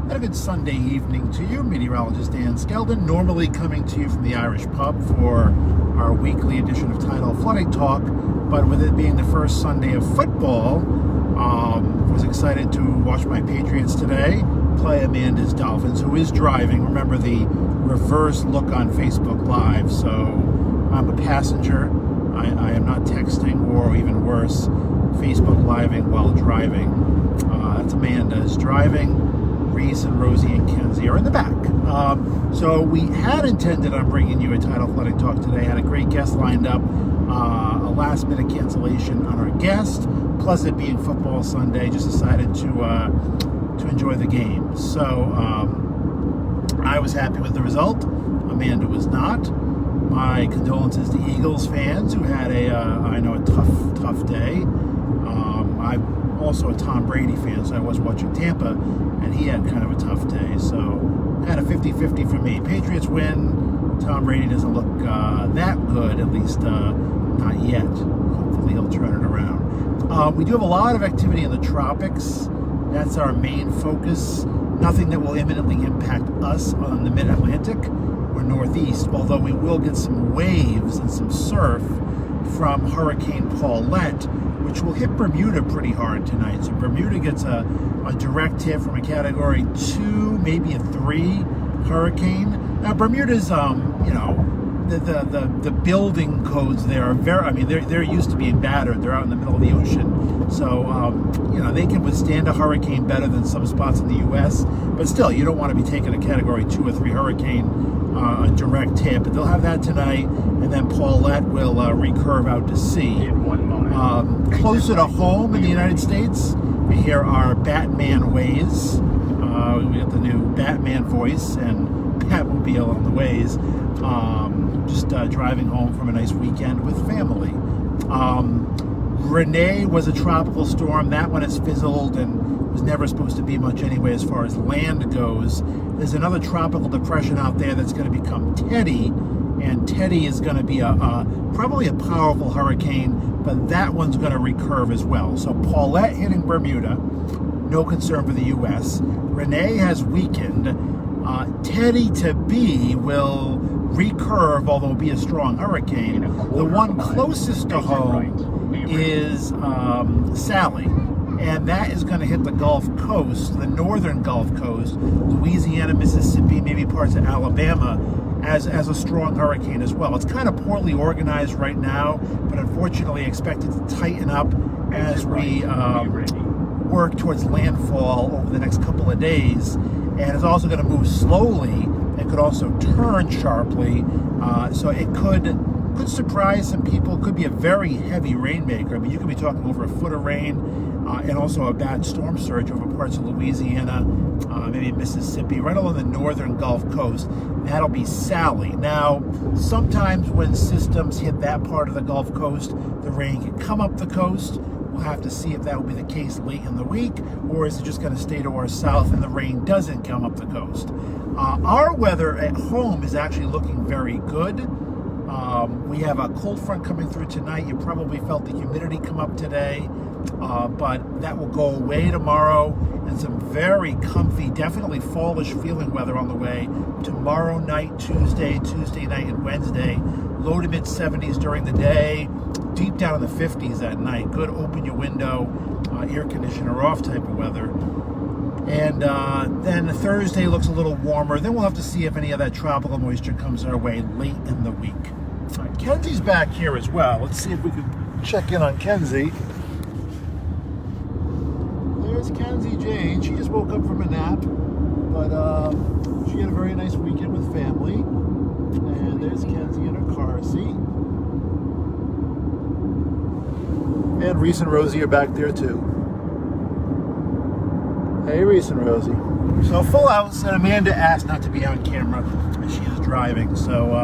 And a good Sunday evening to you. Meteorologist Dan Skeldon, normally coming to you from the Irish Pub for our weekly edition of Tidal Flooding Talk, but with it being the first Sunday of football, was excited to watch my Patriots today play Amanda's Dolphins, who is driving. Remember the reverse look on Facebook Live, so I'm a passenger. I am not texting, or even worse, Facebook Living while driving. That's Amanda is driving. Reese and Rosie and Kenzie are in the back. So we had intended on bringing you a Tidal Flooding Talk today. Had a great guest lined up. A last-minute cancellation on our guest. Plus it being football Sunday, just decided to enjoy the game. So I was happy with the result. Amanda was not. My condolences to Eagles fans who had a tough day. I'm also a Tom Brady fan, so I was watching Tampa, and he had kind of a tough day. So kind of 50-50 for me. Patriots win. Tom Brady doesn't look that good, at least not yet. Hopefully he'll turn it around. We do have a lot of activity in the tropics. That's our main focus. Nothing that will imminently impact us on the mid-Atlantic or northeast, although we will get some waves and some surf from Hurricane Paulette, which will hit Bermuda pretty hard tonight. So Bermuda gets a direct hit from a Category 2, maybe a 3 hurricane. Now Bermuda's, the building codes there are they're used to being battered. They're out in the middle of the ocean, so they can withstand a hurricane better than some spots in the U.S. But still, you don't want to be taking a Category 2 or 3 hurricane a direct hit. But they'll have that tonight, and then Paulette will recurve out to sea. Closer to home in the United States, here are Batman ways. We got the new Batman voice and Batmobile on the ways. Just driving home from a nice weekend with family. Renee was a tropical storm. That one has fizzled and was never supposed to be much anyway as far as land goes. There's another tropical depression out there that's going to become Teddy, and Teddy is going to be probably a powerful hurricane, but that one's going to recurve as well. So Paulette hitting Bermuda, no concern for the U.S. Renee has weakened. Teddy to be will recurve, although be a strong hurricane. The one closest to home is Sally, and that is going to hit the Gulf Coast, the northern Gulf Coast, Louisiana, Mississippi, maybe parts of Alabama, as a strong hurricane as well. It's kind of poorly organized right now, but unfortunately expected to tighten up as we work towards landfall over the next couple of days. And it's also going to move slowly. It could also turn sharply, so it could surprise some people. It could be a very heavy rainmaker. I mean, you could be talking over a foot of rain, and also a bad storm surge over parts of Louisiana, maybe Mississippi, right along the northern Gulf Coast. That'll be Sally. Now, sometimes when systems hit that part of the Gulf Coast, the rain can come up the coast. We'll have to see if that will be the case late in the week, or is it just going to stay to our south and the rain doesn't come up the coast. Our weather at home is actually looking very good. We have a cold front coming through tonight. You probably felt the humidity come up today, but that will go away tomorrow, and some very comfy, definitely fallish feeling weather on the way tomorrow night, Tuesday night, and Wednesday. Low to mid 70s during the day, deep down in the 50s at night. Good open your window, air conditioner off type of weather. And then Thursday looks a little warmer. Then we'll have to see if any of that tropical moisture comes our way late in the week. All right, Kenzie's back here as well. Let's see if we can check in on Kenzie. There's Kenzie Jane. She just woke up from a nap, but she had a very nice weekend with family. And there's Kenzie in her car seat. And Reese and Rosie are back there too. Hey, Reese and Rosie. So full house, and Amanda asked not to be on camera as she is driving. So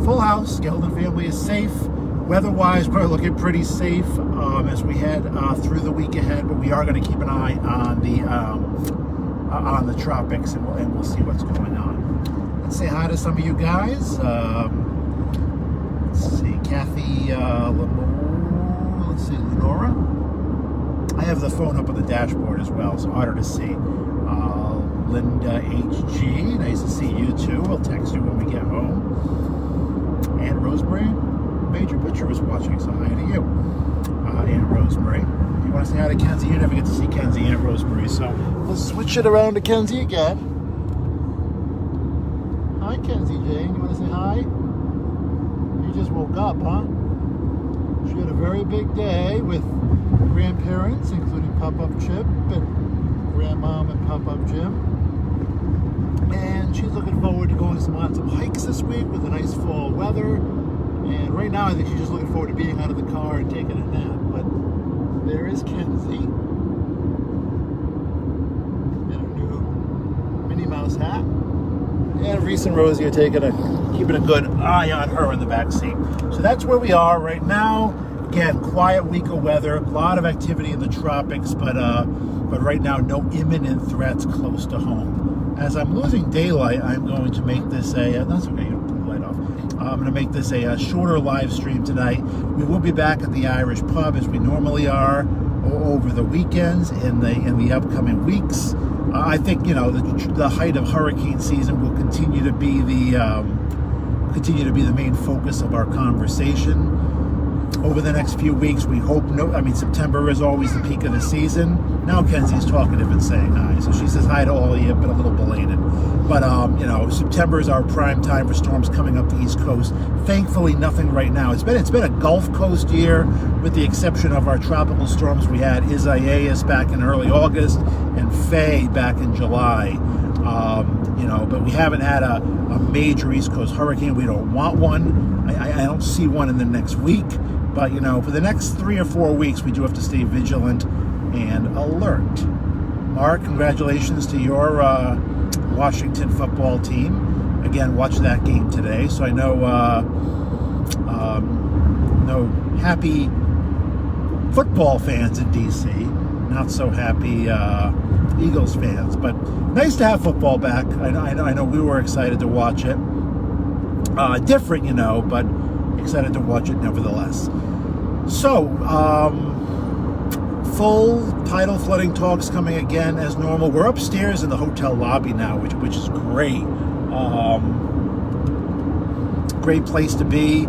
full house. Skeldon family is safe. Weather-wise, we're looking pretty safe as we head through the week ahead. But we are going to keep an eye on the tropics, and we'll see what's going on. Let's say hi to some of you guys. Let's see, Kathy Lenore. Let's see, Lenora. I have the phone up on the dashboard as well, so harder to see. Linda HG, nice to see you too. I'll text you when we get home. Aunt Rosemary, Major Butcher is watching, so hi to you. Aunt Rosemary. If you want to say hi to Kenzie, you never get to see Kenzie, Aunt Rosemary, so we'll switch it around to Kenzie again. Hi, Kenzie Jane. You want to say hi? You just woke up, huh? She had a very big day with grandparents, including Pop-Up Chip and Grandmom and Pop-Up Jim. And she's looking forward to going on some hikes this week with the nice fall weather. And right now, I think she's just looking forward to being out of the car and taking a nap. But there is Kenzie in her new Minnie Mouse hat. And Reese and Rosie are keeping a good eye on her in the back seat. So that's where we are right now. Again, quiet week of weather, a lot of activity in the tropics, but right now no imminent threats close to home. As I'm losing daylight, I'm going to make this that's okay, you don't put the light off. I'm going to make this a shorter live stream tonight. We will be back at the Irish pub as we normally are over the weekends in the upcoming weeks. I think the height of hurricane season will continue to be the main focus of our conversation over the next few weeks. We hope September is always the peak of the season. Now Kenzie's talkative and saying hi, so she says hi to all of you, but a little belated. But September is our prime time for storms coming up the East Coast. Thankfully, nothing right now. It's been a Gulf Coast year, with the exception of our tropical storms. We had Isaias back in early August and Faye back in July. But we haven't had a major East Coast hurricane. We don't want one. I don't see one in the next week. But, for the next 3 or 4 weeks, we do have to stay vigilant and alert. Mark, congratulations to your Washington football team. Again, watch that game today. So I know no happy football fans in D.C., not so happy Eagles fans. But nice to have football back. I know we were excited to watch it. Different, but excited to watch it nevertheless. So, full tidal flooding talks coming again as normal. We're upstairs in the hotel lobby now, which is great. Great place to be.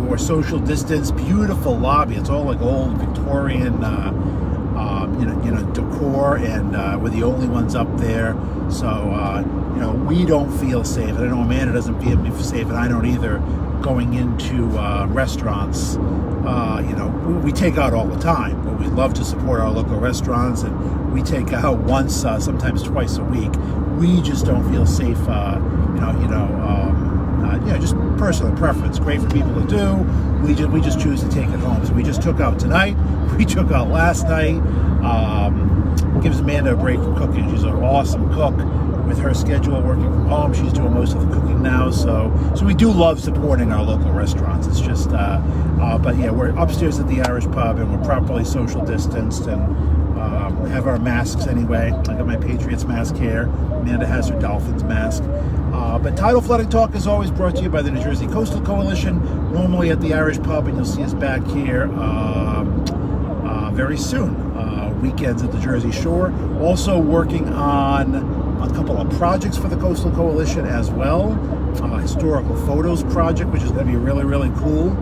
We're social distance, beautiful lobby. It's all like old Victorian, decor, and we're the only ones up there. So, we don't feel safe. I know Amanda doesn't feel safe, and I don't either, going into restaurants. We take out all the time, but we love to support our local restaurants, and we take out once, sometimes twice a week. We just don't feel safe, just personal preference. Great for people to do. We just choose to take it home. So we just took out tonight. We took out last night. Gives Amanda a break from cooking. She's an awesome cook. With her schedule working from home, she's doing most of the cooking now. So we do love supporting our local restaurants. It's just, but yeah, we're upstairs at the Irish pub, and we're properly social distanced, and have our masks anyway. I got my Patriots mask here. Amanda has her Dolphins mask. But Tidal Flooding Talk is always brought to you by the New Jersey Coastal Coalition, normally at the Irish pub, and you'll see us back here very soon. Weekends at the Jersey Shore. Also working on a couple of projects for the Coastal Coalition as well. Historical Photos project, which is going to be really, really cool.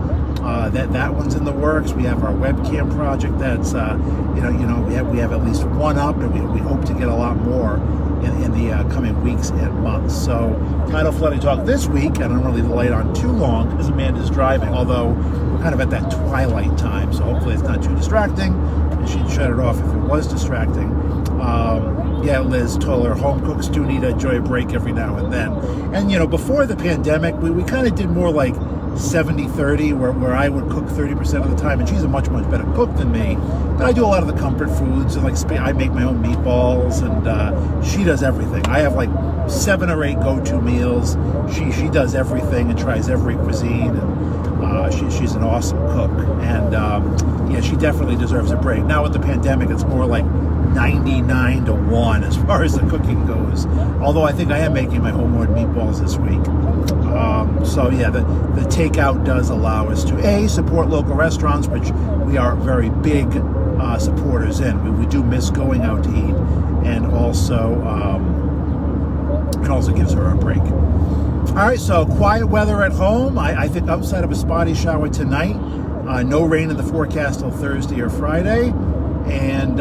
That one's in the works. We have our webcam project that's, we have at least one up, and we hope to get a lot more in the coming weeks and months. So, Tidal Flooding Talk this week, and I don't want to leave the light on too long because Amanda's driving, although we're kind of at that twilight time, so hopefully it's not too distracting, and she'd shut it off if it was distracting. Liz told her home cooks do need to enjoy a break every now and then. And, before the pandemic, we kind of did more like 70-30, where I would cook 30% of the time, and she's a much, much better cook than me. But I do a lot of the comfort foods, and I make my own meatballs, and she does everything. I have like 7 or 8 go-to meals. She does everything and tries every cuisine, and she's an awesome cook. And she definitely deserves a break. Now with the pandemic, it's more like 99-1 as far as the cooking goes. Although I think I am making my homemade meatballs this week. The takeout does allow us to support local restaurants, which we are very big supporters in. We do miss going out to eat, and also So it also gives her a break. All right, so quiet weather at home. I think outside of a spotty shower tonight. No rain in the forecast till Thursday or Friday. And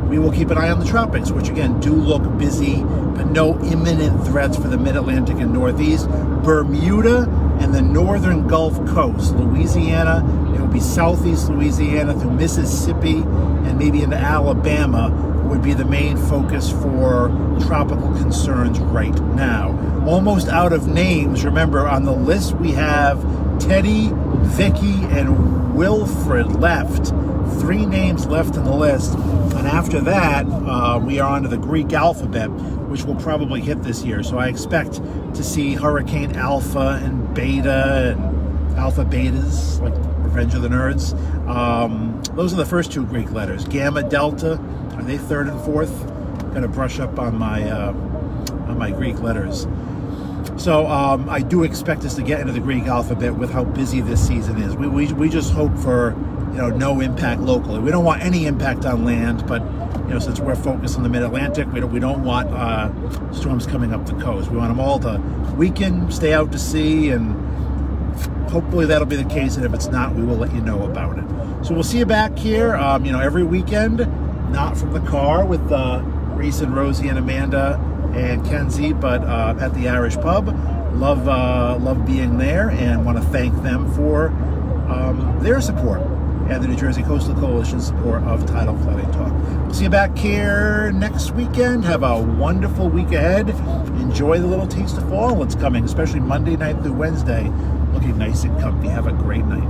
we will keep an eye on the tropics, which again do look busy, but no imminent threats for the mid-Atlantic and Northeast. Bermuda and the northern Gulf Coast, Louisiana, it will be southeast Louisiana through Mississippi and maybe into Alabama would be the main focus for tropical concerns right now. Almost out of names. Remember, on the list we have Teddy, Vicky, and Wilfred left. 3 names left on the list. And after that, we are on to the Greek alphabet, which will probably hit this year. So I expect to see Hurricane Alpha and Beta and Alpha Betas, like Revenge of the Nerds. Those are the first 2 Greek letters. Gamma, Delta, are they 3rd and 4th? Got to brush up on my Greek letters. So I do expect us to get into the Greek alphabet with how busy this season is. We just hope for no impact locally. We don't want any impact on land, but since we're focused on the mid-Atlantic, we don't want storms coming up the coast. We want them all to weaken, stay out to sea, and hopefully that'll be the case. And if it's not, we will let you know about it. So we'll see you back here, every weekend, not from the car with Reese and Rosie and Amanda and Kenzie, but at the Irish Pub. Love being there, and want to thank them for their support and the New Jersey Coastal Coalition's support of Tidal Flooding Talk. We'll see you back here next weekend. Have a wonderful week ahead. Enjoy the little taste of fall that's coming, especially Monday night through Wednesday. Looking nice and comfy. Have a great night.